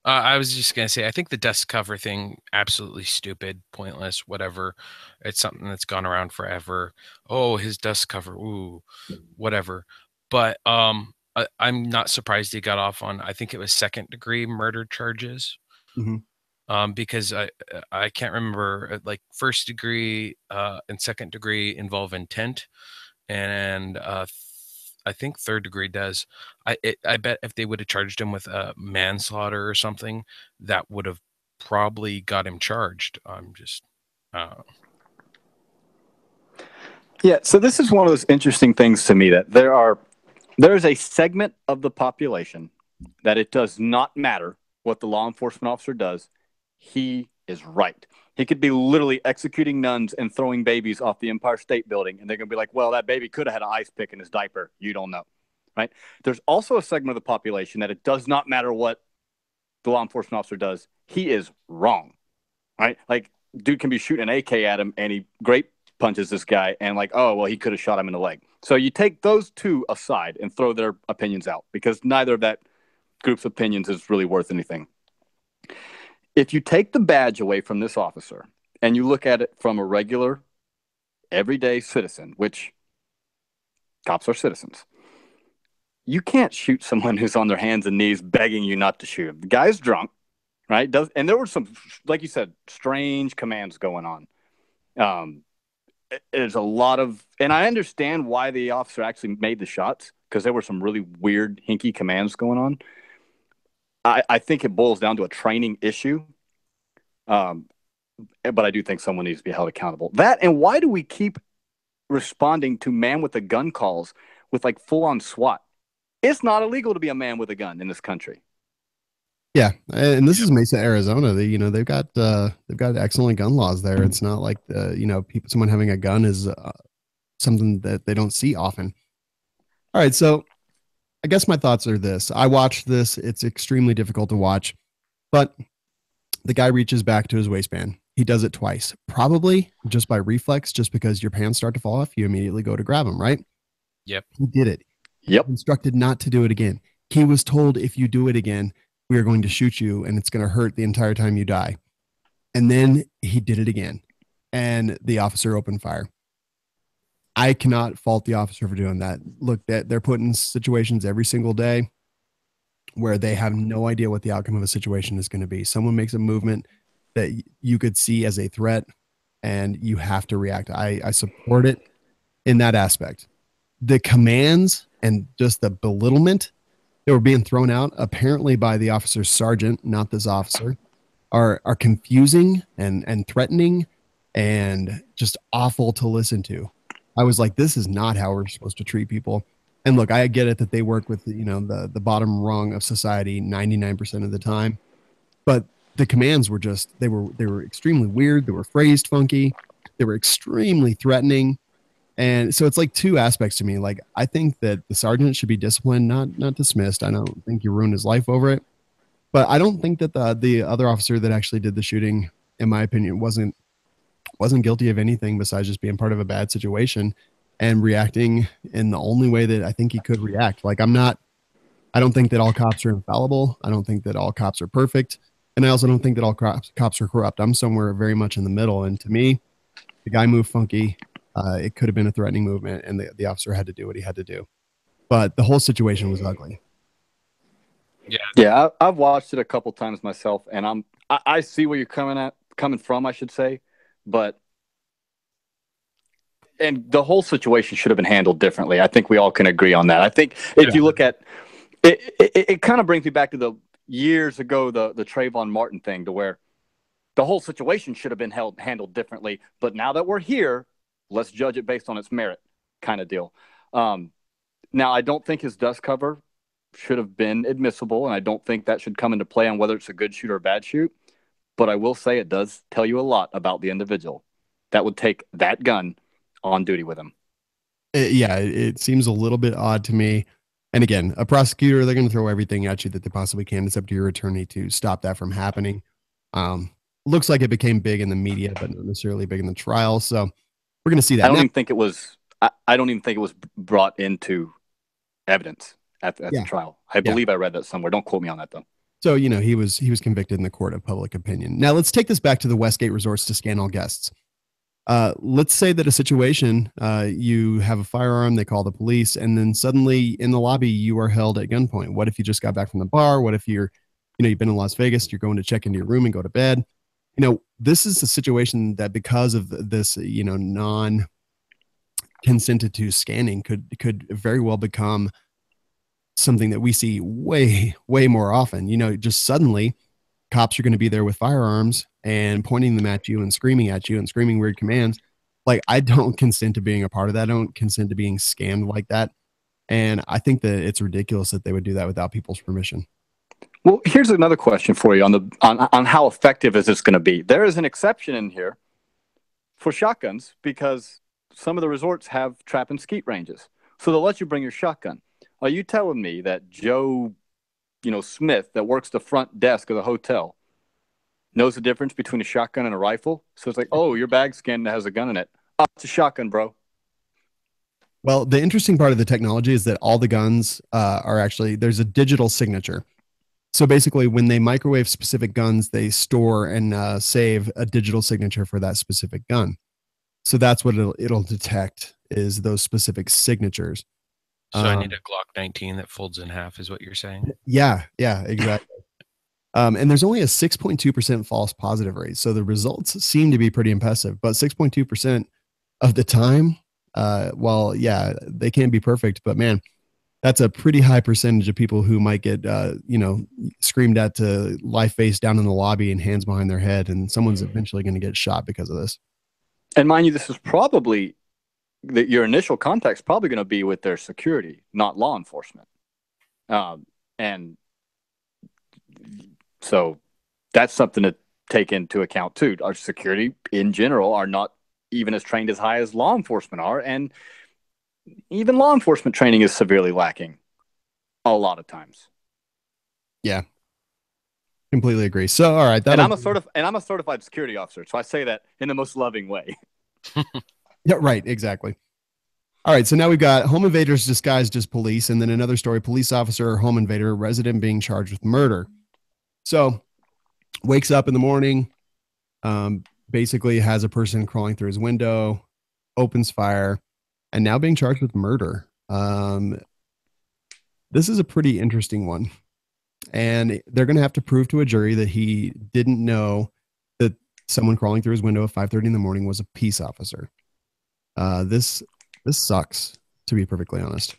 I was just going to say, I think the dust cover thing, absolutely stupid, pointless, whatever. It's something that's gone around forever. Oh, his dust cover. Ooh, whatever. But I'm not surprised he got off on, I think it was 2nd-degree murder charges. Mm-hmm. Because I can't remember, like 1st degree and 2nd degree involve intent. And I think 3rd degree does. I bet if they would have charged him with manslaughter or something, that would have probably got him charged. I'm just. Yeah, so this is one of those interesting things to me that there is a segment of the population that it does not matter what the law enforcement officer does. He is right. He could be literally executing nuns and throwing babies off the Empire State Building, and they're going to be like, well, that baby could have had an ice pick in his diaper. You don't know, right? There's also a segment of the population that it does not matter what the law enforcement officer does. He is wrong, right? Like, dude can be shooting an AK at him, and he great punches this guy, and like, oh, well, he could have shot him in the leg. So you take those two aside and throw their opinions out because neither of that group's opinions is really worth anything. If you take the badge away from this officer and you look at it from a regular, everyday citizen, which cops are citizens, you can't shoot someone who's on their hands and knees begging you not to shoot him. The guy's drunk, right? And there were some, like you said, strange commands going on. there's a lot of, and I understand why the officer actually made the shots because there were some really weird, hinky commands going on. I think it boils down to a training issue. But I do think someone needs to be held accountable. That, and why do we keep responding to man with a gun calls with like full on SWAT? It's not illegal to be a man with a gun in this country. Yeah, and this is Mesa, Arizona. They've got excellent gun laws there. It's not like someone having a gun is something that they don't see often. All right, so I guess my thoughts are this. I watched this. It's extremely difficult to watch, but the guy reaches back to his waistband. He does it twice, probably just by reflex, just because your pants start to fall off. You immediately go to grab him, right? Yep. He did it. Yep. Instructed not to do it again. He was told, if you do it again, we are going to shoot you and it's going to hurt the entire time you die. And then he did it again. And the officer opened fire. I cannot fault the officer for doing that. Look, they're put in situations every single day where they have no idea what the outcome of a situation is going to be. Someone makes a movement that you could see as a threat and you have to react. I support it in that aspect. The commands and just the belittlement that were being thrown out, apparently by the officer's sergeant, not this officer, are confusing and threatening and just awful to listen to. I was like, this is not how we're supposed to treat people. And look, I get it that they work with the bottom rung of society 99% of the time, but the commands were just they were extremely weird. They were phrased funky. They were extremely threatening. And so it's like two aspects to me. Like, I think that the sergeant should be disciplined, not dismissed. I don't think you ruined his life over it, but I don't think that the other officer that actually did the shooting, in my opinion, wasn't guilty of anything besides just being part of a bad situation and reacting in the only way that I think he could react. Like, I don't think that all cops are infallible. I don't think that all cops are perfect. And I also don't think that all cops are corrupt. I'm somewhere very much in the middle. And to me, the guy moved funky. It could have been a threatening movement, and the officer had to do what he had to do. But the whole situation was ugly. Yeah, I've watched it a couple times myself, and I see where you're coming from, I should say, and the whole situation should have been handled differently. I think we all can agree on that. I think if you look at it, it kind of brings me back to the years ago, the Trayvon Martin thing, to where the whole situation should have been handled differently. But now that we're here, let's judge it based on its merit, kind of deal. Now, I don't think his dust cover should have been admissible, and I don't think that should come into play on whether it's a good shoot or a bad shoot. But I will say it does tell you a lot about the individual that would take that gun on duty with him. It seems a little bit odd to me. And again, a prosecutor, they're going to throw everything at you that they possibly can. It's up to your attorney to stop that from happening. Looks like it became big in the media, but not necessarily big in the trial. So we're going to see that. I don't even think it was. I don't even think it was brought into evidence at the trial. I believe I read that somewhere. Don't quote me on that though. So he was convicted in the court of public opinion. Now let's take this back to the Westgate Resorts to scan all guests. Let's say that a situation, you have a firearm, they call the police, and then suddenly in the lobby you are held at gunpoint. What if you just got back from the bar? What if you've been in Las Vegas, you're going to check into your room and go to bed? This is a situation that, because of this, non-consented to scanning, could very well become something that we see way, way more often. Just suddenly cops are going to be there with firearms and pointing them at you and screaming weird commands. Like, I don't consent to being a part of that. I don't consent to being scammed like that. And I think that it's ridiculous that they would do that without people's permission. Well, here's another question for you on how effective is this going to be. There is an exception in here for shotguns because some of the resorts have trap and skeet ranges. So they'll let you bring your shotgun. Are you telling me that Joe, Smith, that works the front desk of the hotel, knows the difference between a shotgun and a rifle? So it's like, oh, your bag scanned has a gun in it. Oh, it's a shotgun, bro. Well, the interesting part of the technology is that all the guns are actually, there's a digital signature. So basically, when they microwave specific guns, they store and save a digital signature for that specific gun. So that's what it'll detect, is those specific signatures. So I need a Glock 19 that folds in half, is what you're saying? Yeah, exactly. And there's only a 6.2% false positive rate. So the results seem to be pretty impressive, but 6.2% of the time. Well, yeah, they can't be perfect, but man, that's a pretty high percentage of people who might get, screamed at to lie face down in the lobby and hands behind their head, and someone's eventually going to get shot because of this. And mind you, this is probably your initial contact's probably going to be with their security, not law enforcement. And so that's something to take into account too. Our security in general are not even as trained as high as law enforcement are. And even law enforcement training is severely lacking a lot of times. Yeah. Completely agree. So, all right. And I'm a certified security officer. So I say that in the most loving way. Yeah, right. Exactly. All right. So now we've got home invaders disguised as police. And then another story, police officer or home invader resident being charged with murder. So wakes up in the morning, basically has a person crawling through his window, opens fire, and now being charged with murder. This is a pretty interesting one. And they're going to have to prove to a jury that he didn't know that someone crawling through his window at 5:30 in the morning was a peace officer. This sucks, to be perfectly honest.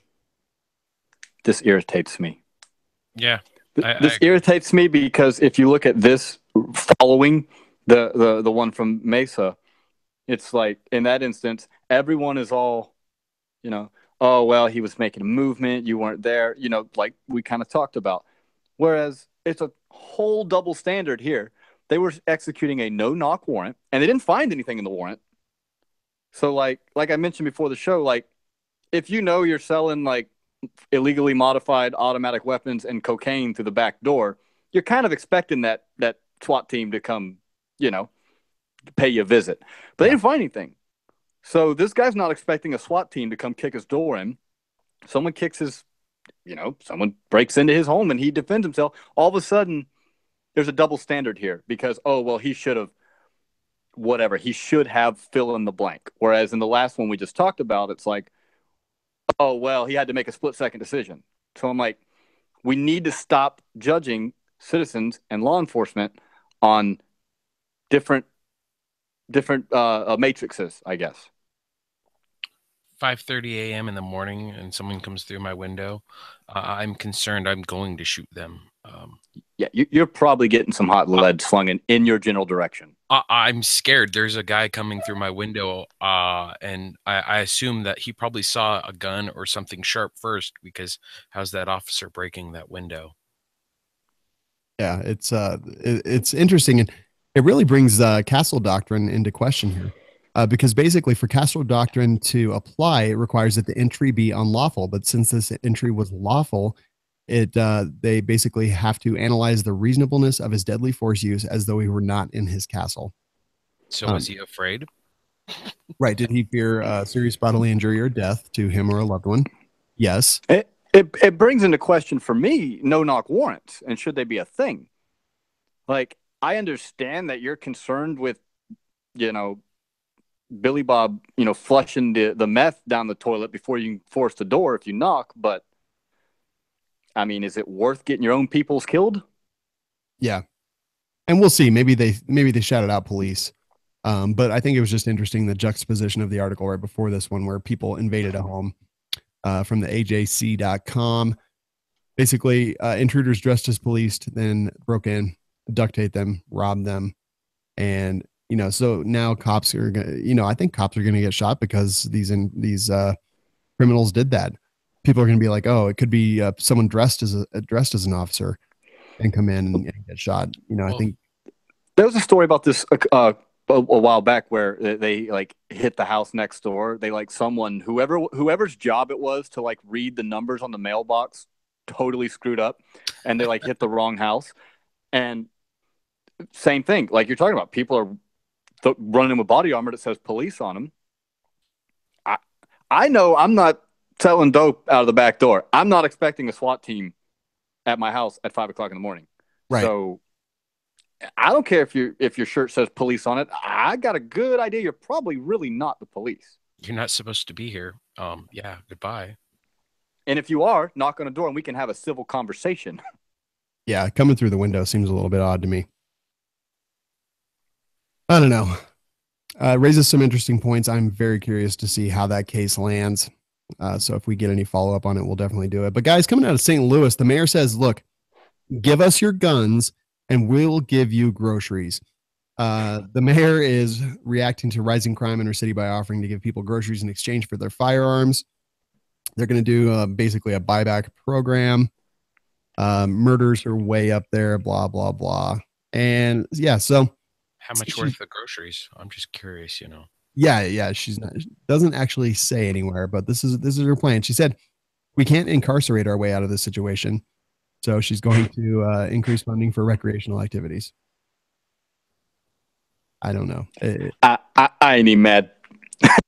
This irritates me. Yeah. This irritates me because if you look at this following the one from Mesa, it's like in that instance, everyone is all, oh, well, he was making a movement. You weren't there, like we kind of talked about. Whereas it's a whole double standard here. They were executing a no-knock warrant, and they didn't find anything in the warrant. So, like I mentioned before the show, like if you're selling like illegally modified automatic weapons and cocaine through the back door, you're kind of expecting that SWAT team to come, pay you a visit. But they didn't find anything. So this guy's not expecting a SWAT team to come kick his door in. Someone kicks his, someone breaks into his home and he defends himself. All of a sudden, there's a double standard here because, oh, well, he should have whatever. He should have fill in the blank. Whereas in the last one we just talked about, it's like, oh, well, he had to make a split-second decision. So I'm like, we need to stop judging citizens and law enforcement on different matrices, I guess. 5:30 a.m. in the morning and someone comes through my window, I'm concerned. I'm going to shoot them. Yeah, you're probably getting some hot lead slung in your general direction. I'm scared. There's a guy coming through my window, and I assume that he probably saw a gun or something sharp first, because how's that officer breaking that window? Yeah, it's interesting, and it really brings castle doctrine into question here. Because basically for castle doctrine to apply, it requires that the entry be unlawful. But since this entry was lawful, they basically have to analyze the reasonableness of his deadly force use as though he were not in his castle. So was he afraid? Right. Did he fear serious bodily injury or death to him or a loved one? Yes. It brings into question for me no-knock warrants, and should they be a thing? Like, I understand that you're concerned with, Billy Bob, flushing the meth down the toilet before you can force the door if you knock. But I mean, is it worth getting your own peoples killed? Yeah, and we'll see. Maybe they shouted out police, but I think it was just interesting the juxtaposition of the article right before this one, where people invaded a home from the AJC.com. Basically, intruders dressed as police then broke in, duct taped them, robbed them, and. So now cops are going to, I think cops are going to get shot because these criminals did that. People are going to be like, oh, it could be someone dressed as an officer and come in and get shot. I think there was a story about this a while back where they like hit the house next door. They like whoever's job it was to like read the numbers on the mailbox totally screwed up, and they like hit the wrong house. And same thing, like you're talking about, people are running with body armor that says police on them. I know I'm not selling dope out of the back door. I'm not expecting a SWAT team at my house at 5 o'clock in the morning. Right. So I don't care if your shirt says police on it. I got a good idea you're probably really not the police. You're not supposed to be here. Yeah, goodbye. And if you are, knock on a door and we can have a civil conversation. Yeah, coming through the window seems a little bit odd to me. I don't know. Raises some interesting points. I'm very curious to see how that case lands. So if we get any follow up on it, we'll definitely do it. But guys, coming out of St. Louis, the mayor says, look, give us your guns and we'll give you groceries. The mayor is reacting to rising crime in her city by offering to give people groceries in exchange for their firearms. They're going to do basically a buyback program. Murders are way up there, blah, blah, blah. And yeah, so How much worth the groceries? I'm just curious, you know. Yeah, she's not, doesn't actually say anywhere, but this is her plan. She said we can't incarcerate our way out of this situation, so she's going to increase funding for recreational activities. I don't know. I ain't even mad.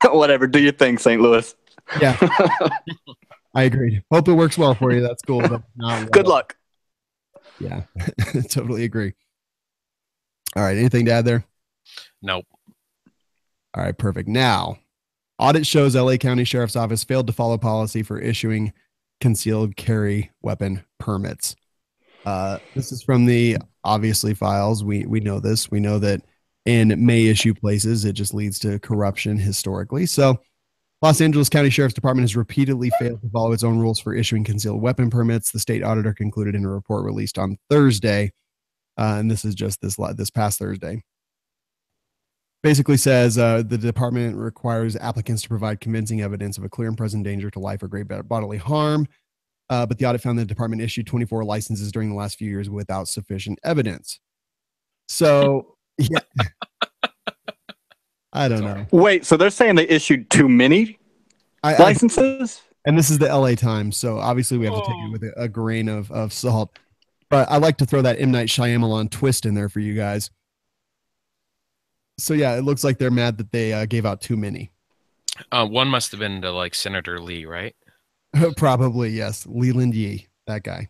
Whatever, do your thing, St. Louis. Yeah, I agree. Hope it works well for you. That's cool. But not Good luck. Yeah, totally agree. All right, anything to add there? Nope. All right, perfect. Now, audit shows LA County Sheriff's Office failed to follow policy for issuing concealed carry weapon permits. This is from the obviously files. We know this. We know that in may issue places, it just leads to corruption historically. So Los Angeles County Sheriff's Department has repeatedly failed to follow its own rules for issuing concealed weapon permits. The state auditor concluded in a report released on Thursday. And this is just this past Thursday. Basically says the department requires applicants to provide convincing evidence of a clear and present danger to life or great bodily harm. But the audit found that the department issued 24 licenses during the last few years without sufficient evidence. So, yeah. I don't know. Wait, so they're saying they issued too many licenses? And this is the LA Times, so obviously we have to take it with a grain of salt. But I like to throw that M. Night Shyamalan twist in there for you guys. So yeah, it looks like they're mad that they gave out too many. One must have been to like Senator Lee, right? Probably, yes. Leland Yee, that guy.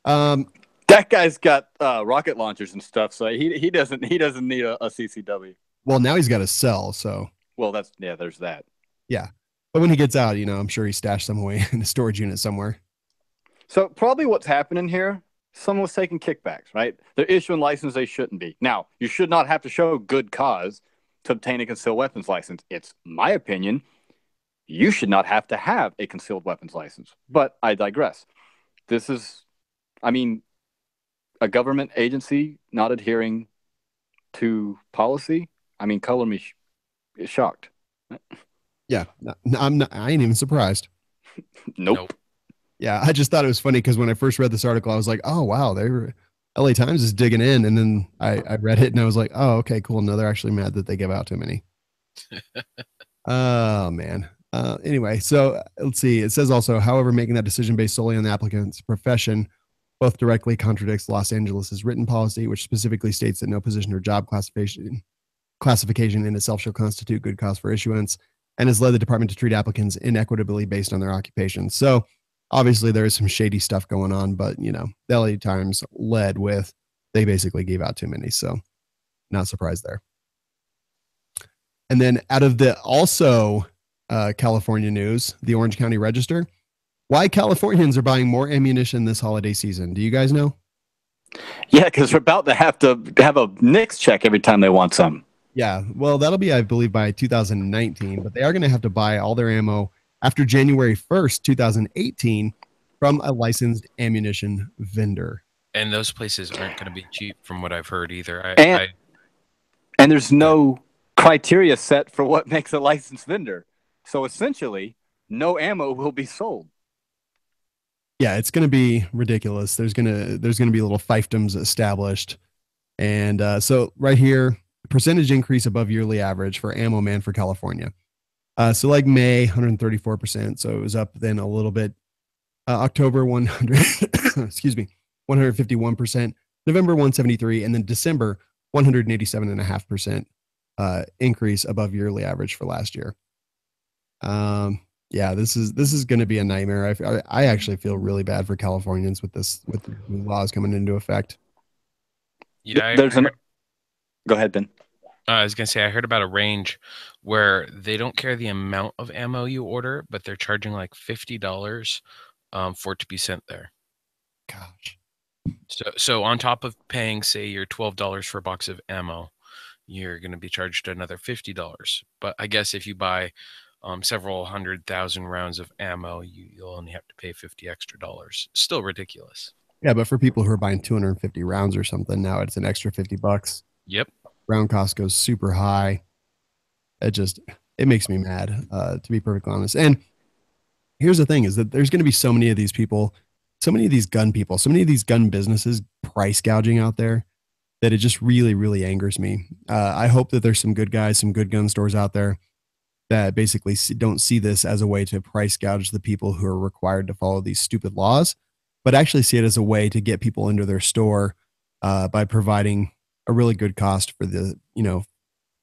That guy's got rocket launchers and stuff, so he doesn't need a CCW. Well, now he's got a cell, so. Well, there's that. Yeah, but when he gets out, I'm sure he's stashed some away in a storage unit somewhere. So probably what's happening here, someone was taking kickbacks, right? They're issuing licenses they shouldn't be. Now, you should not have to show good cause to obtain a concealed weapons license. It's my opinion. You should not have to have a concealed weapons license. But I digress. This is, a government agency not adhering to policy. Color me shocked. Yeah, I ain't even surprised. Nope. Yeah, I just thought it was funny because when I first read this article, I was like, oh, wow, LA Times is digging in. And then I read it and I was like, oh, okay, cool. No, they're actually mad that they give out too many. Oh, man. Anyway, so let's see. It says also, however, making that decision based solely on the applicant's profession both directly contradicts Los Angeles's written policy, which specifically states that no position or job classification in itself shall constitute good cause for issuance, and has led the department to treat applicants inequitably based on their occupation. So obviously there is some shady stuff going on, but the LA Times led with they basically gave out too many. So not surprised there. And then out of the also California news, the Orange County Register, why Californians are buying more ammunition this holiday season. Do you guys know? Yeah, because they're about to have a NICS check every time they want some. Yeah, well, that'll be, I believe, by 2019, but they are going to have to buy all their ammo after January 1st, 2018 from a licensed ammunition vendor. And those places aren't going to be cheap from what I've heard either. And there's no criteria set for what makes a licensed vendor. So essentially, no ammo will be sold. Yeah, it's going to be ridiculous. There's going to be little fiefdoms established. And so right here, percentage increase above yearly average for ammo man for California. So like May, 134%. So it was up then a little bit. October, 100, excuse me, 151%. November, 173. And then December, 187.5% increase above yearly average for last year. Yeah, this is going to be a nightmare. I actually feel really bad for Californians with the new laws coming into effect. Yeah, Go ahead, Ben. I was going to say, I heard about a range where they don't care the amount of ammo you order, but they're charging like $50 for it to be sent there. Gosh. So on top of paying, say, your $12 for a box of ammo, you're going to be charged another $50. But I guess if you buy several 100,000 rounds of ammo, you'll only have to pay $50 extra. Still ridiculous. Yeah, but for people who are buying 250 rounds or something, now it's an extra $50. Yep. Round cost goes super high. It makes me mad, to be perfectly honest. And here's the thing is that there's going to be so many of these people, so many of these gun people, so many of these gun businesses price gouging out there that it just really, really angers me. I hope that there's some good guys, some good gun stores out there that basically don't see this as a way to price gouge the people who are required to follow these stupid laws, but actually see it as a way to get people into their store by providing a really good cost for the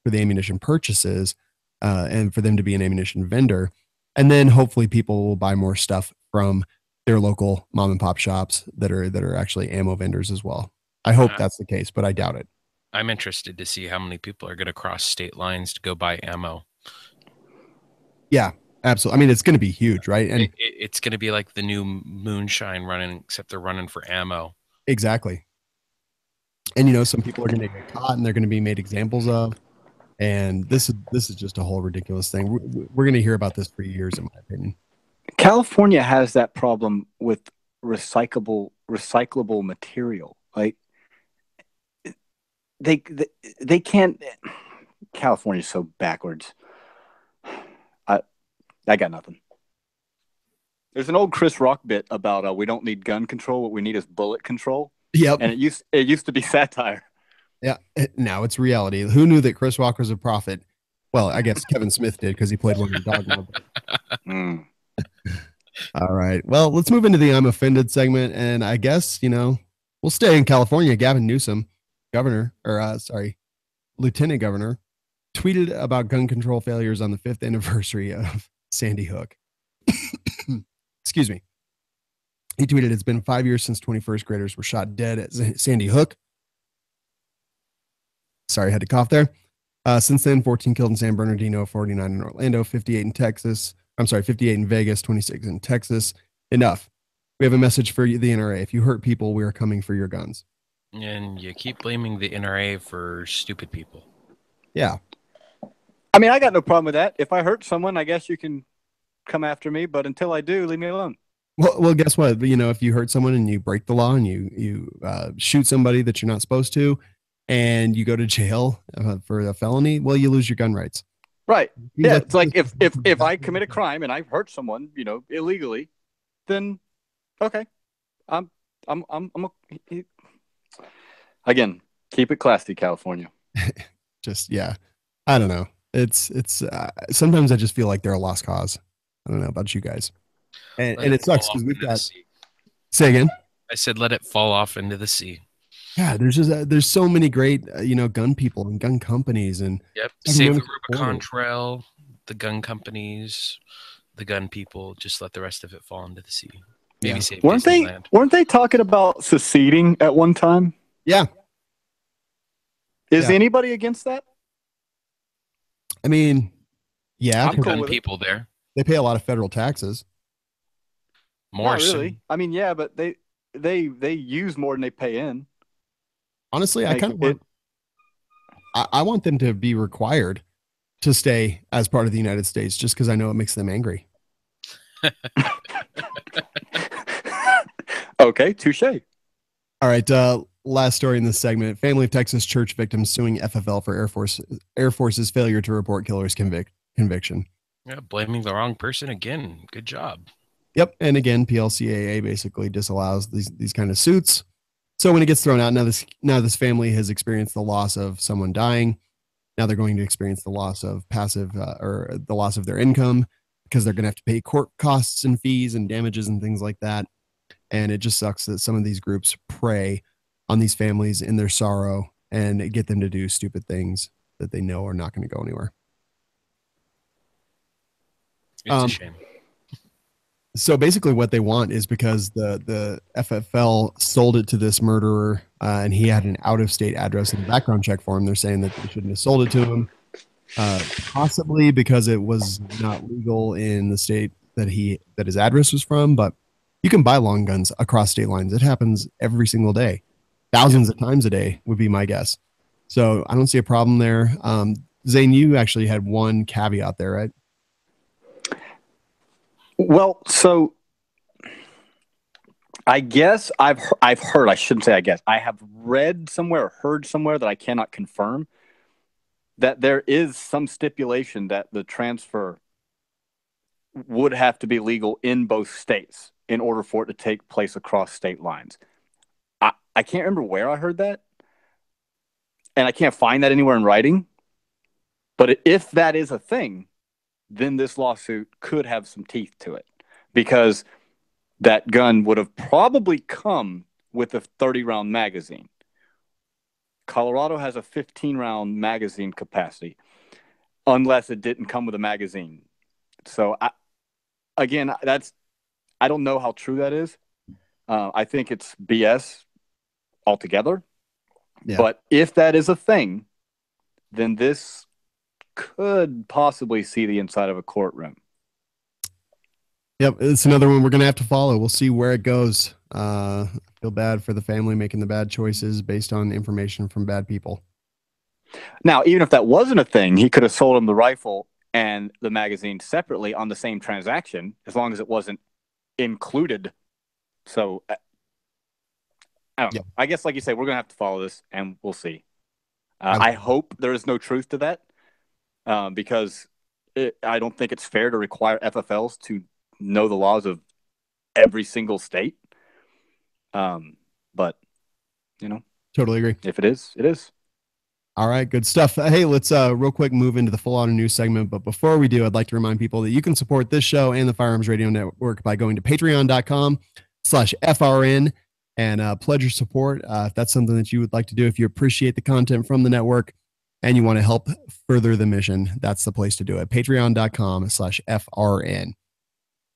ammunition purchases and for them to be an ammunition vendor. And then hopefully people will buy more stuff from their local mom and pop shops that are actually ammo vendors as well. I hope that's the case, but I doubt it. I'm interested to see how many people are going to cross state lines to go buy ammo. Yeah, absolutely. I mean, it's going to be huge, right? And it's going to be like the new moonshine running, except they're running for ammo. Exactly. And some people are going to get caught and they're going to be made examples of. And this is just a whole ridiculous thing. We're going to hear about this for years, in my opinion. California has that problem with recyclable material. Like they can't. California's so backwards. I got nothing. There's an old Chris Rock bit about we don't need gun control. What we need is bullet control. Yep. And it used to be satire. Yeah. Now it's reality. Who knew that Chris Rock was a prophet? Well, I guess Kevin Smith did because he played one of the dog. All right. Well, let's move into the I'm offended segment. And I guess, we'll stay in California. Gavin Newsom, Lieutenant Governor, tweeted about gun control failures on the 5th anniversary of Sandy Hook. Excuse me. He tweeted, "It's been 5 years since 21st graders were shot dead at Sandy Hook." Sorry, I had to cough there. Since then, 14 killed in San Bernardino, 49 in Orlando, 58 in Texas. I'm sorry, 58 in Vegas, 26 in Texas. Enough. We have a message for the NRA. If you hurt people, we are coming for your guns. And you keep blaming the NRA for stupid people. Yeah. I mean, I got no problem with that. If I hurt someone, I guess you can come after me. But until I do, leave me alone. Well, guess what? If you hurt someone and you break the law and you shoot somebody that you're not supposed to, and you go to jail for a felony, well, you lose your gun rights. Right. Yeah. It's like if I commit a crime and I've hurt someone, illegally, then okay, again, keep it classy, California. Yeah. I don't know. It's sometimes I just feel like they're a lost cause. I don't know about you guys. And it sucks because we've got. Say again. I said, let it fall off into the sea. Yeah, there's so many great gun people and gun companies and Save the Rubicon Trail, the gun companies, the gun people. Just let the rest of it fall into the sea. Maybe save Disneyland. Weren't they talking about seceding at one time? Yeah. Is anybody against that? I mean, yeah, gun people there. They pay a lot of federal taxes. More Not really. I mean, yeah, but they use more than they pay in. Honestly, I kind of want. I want them to be required to stay as part of the United States, just because I know it makes them angry. Okay, touche. All right. Last story in this segment: family of Texas church victims suing FFL for Air Force's failure to report killer's conviction. Yeah, blaming the wrong person again. Good job. Yep. And again, PLCAA basically disallows these kind of suits. So when it gets thrown out, now this family has experienced the loss of someone dying. Now they're going to experience the loss of or the loss of their income because they're going to have to pay court costs and fees and damages and things like that. And it just sucks that some of these groups prey on these families in their sorrow and get them to do stupid things that they know are not going to go anywhere. It's a shame. So basically what they want is because the FFL sold it to this murderer and he had an out-of-state address in the background check form. They're saying that they shouldn't have sold it to him, possibly because it was not legal in the state that his address was from. But you can buy long guns across state lines. It happens every single day. Thousands of times a day would be my guess. So I don't see a problem there. Zane, you actually had one caveat there, right? Well, so I guess I've heard, I shouldn't say I guess, I have read somewhere or heard somewhere that I cannot confirm that there is some stipulation that the transfer would have to be legal in both states in order for it to take place across state lines. I can't remember where I heard that, and I can't find that anywhere in writing. But if that is a thing, then this lawsuit could have some teeth to it, because that gun would have probably come with a 30-round magazine. Colorado has a 15-round magazine capacity, unless it didn't come with a magazine. So, I don't know how true that is. I think it's BS altogether. Yeah. But if that is a thing, then this could possibly see the inside of a courtroom. Yep, it's another one we're going to have to follow. We'll see where it goes. I feel bad for the family making the bad choices based on information from bad people. Now, even if that wasn't a thing, he could have sold him the rifle and the magazine separately on the same transaction, as long as it wasn't included. So, I don't know. I guess, like you say, we're going to have to follow this, and we'll see. I hope there is no truth to that, because I don't think it's fair to require FFLs to know the laws of every single state. But, totally agree. If it is, it is. All right, good stuff. Hey, let's real quick move into the full auto news segment. But before we do, I'd like to remind people that you can support this show and the Firearms Radio Network by going to patreon.com/FRN and pledge your support. If that's something that you would like to do, if you appreciate the content from the network and you want to help further the mission, that's the place to do it. Patreon.com/FRN.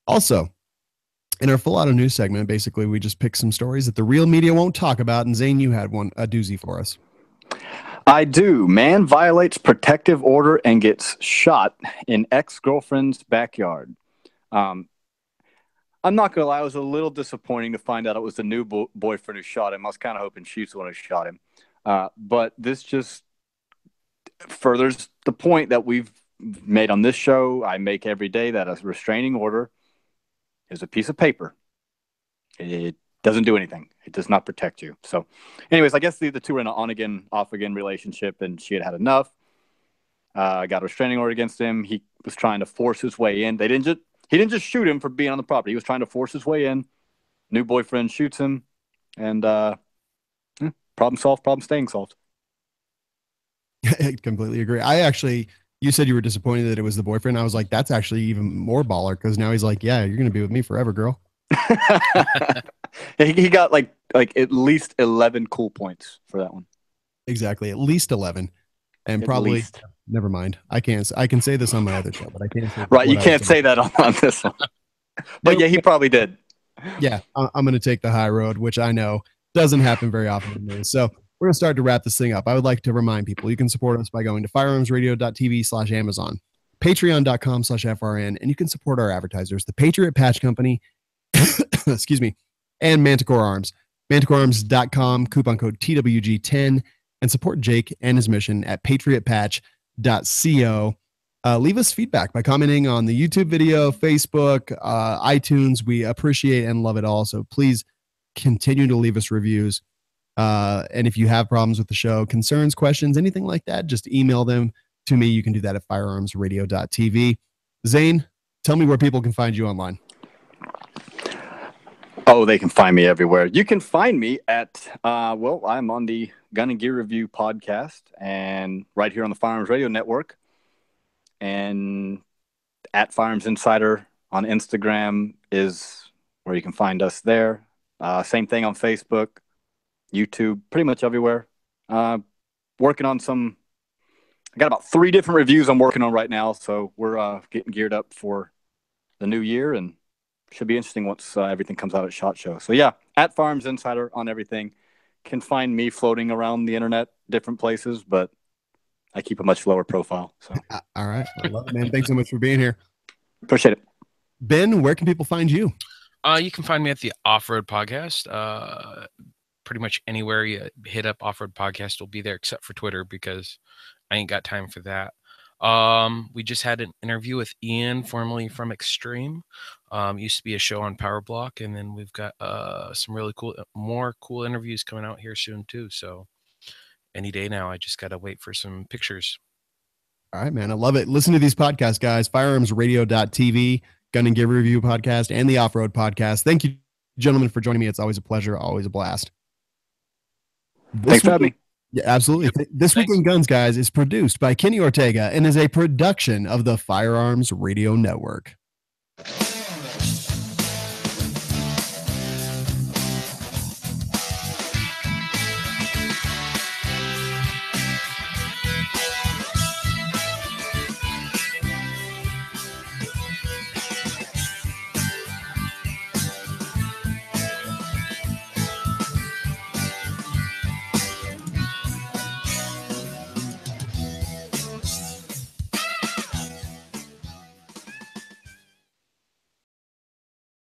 Also, in our full auto news segment, basically, we just picked some stories that the real media won't talk about. And Zane, you had a doozy for us. I do. Man violates protective order and gets shot in ex-girlfriend's backyard. I'm not going to lie. It was a little disappointing to find out it was the new boyfriend who shot him. I was kind of hoping she's the one who shot him. But this just furthers the point that we've made on this show. I make every day, that a restraining order is a piece of paper. It doesn't do anything. It does not protect you. So anyways, I guess the two were in an on-again, off-again relationship, and she had enough. Got a restraining order against him. He was trying to force his way in. He didn't just shoot him for being on the property. He was trying to force his way in. New boyfriend shoots him, and problem solved, problem staying solved. I completely agree. You said you were disappointed that it was the boyfriend. I was like, that's actually even more baller, because now he's like, yeah, you're going to be with me forever, girl. He got like at least 11 cool points for that one. Exactly. At least 11. And probably, never mind. I can say this on my other show, but I can't say right. You can't say that on this one. But yeah, he probably did. Yeah, I'm going to take the high road, which I know doesn't happen very often. So we're going to start to wrap this thing up. I would like to remind people you can support us by going to firearmsradio.tv/Amazon, patreon.com/FRN, and you can support our advertisers, the Patriot Patch Company, excuse me, and Manticore Arms. ManticoreArms.com, coupon code TWG10, and support Jake and his mission at patriotpatch.co. Leave us feedback by commenting on the YouTube video, Facebook, iTunes. We appreciate and love it all. So please continue to leave us reviews. And if you have problems with the show, concerns, questions, anything like that, just email them to me. You can do that at firearmsradio.tv. Zane, tell me where people can find you online. Oh, they can find me everywhere. You can find me at, I'm on the Gun and Gear Review podcast and right here on the Firearms Radio Network, and at Firearms Insider on Instagram is where you can find us there. Same thing on Facebook, YouTube, pretty much everywhere. Working on I got about 3 different reviews I'm working on right now. So we're getting geared up for the new year, and should be interesting once everything comes out at SHOT Show. So yeah, at Firearms Insider on everything. Can find me floating around the internet, different places, but I keep a much lower profile. So all right, I love it, man. Thanks so much for being here. Appreciate it. Ben, where can people find you? You can find me at the Off-Road Podcast. pretty much anywhere you hit up Off-Road Podcast will be there, except for Twitter, because I ain't got time for that. We just had an interview with Ian, formerly from Extreme. Used to be a show on Power Block, and then we've got some really more cool interviews coming out here soon too. So any day now, I just gotta wait for some pictures. All right, man. I love it. Listen to these podcasts, guys. Firearmsradio.tv, Gun and Gear Review Podcast, and the Off-Road Podcast. Thank you, gentlemen, for joining me. It's always a pleasure, always a blast. Thanks for having me. Yeah, absolutely. This Week in Guns, guys, is produced by Kenny Ortega and is a production of the Firearms Radio Network.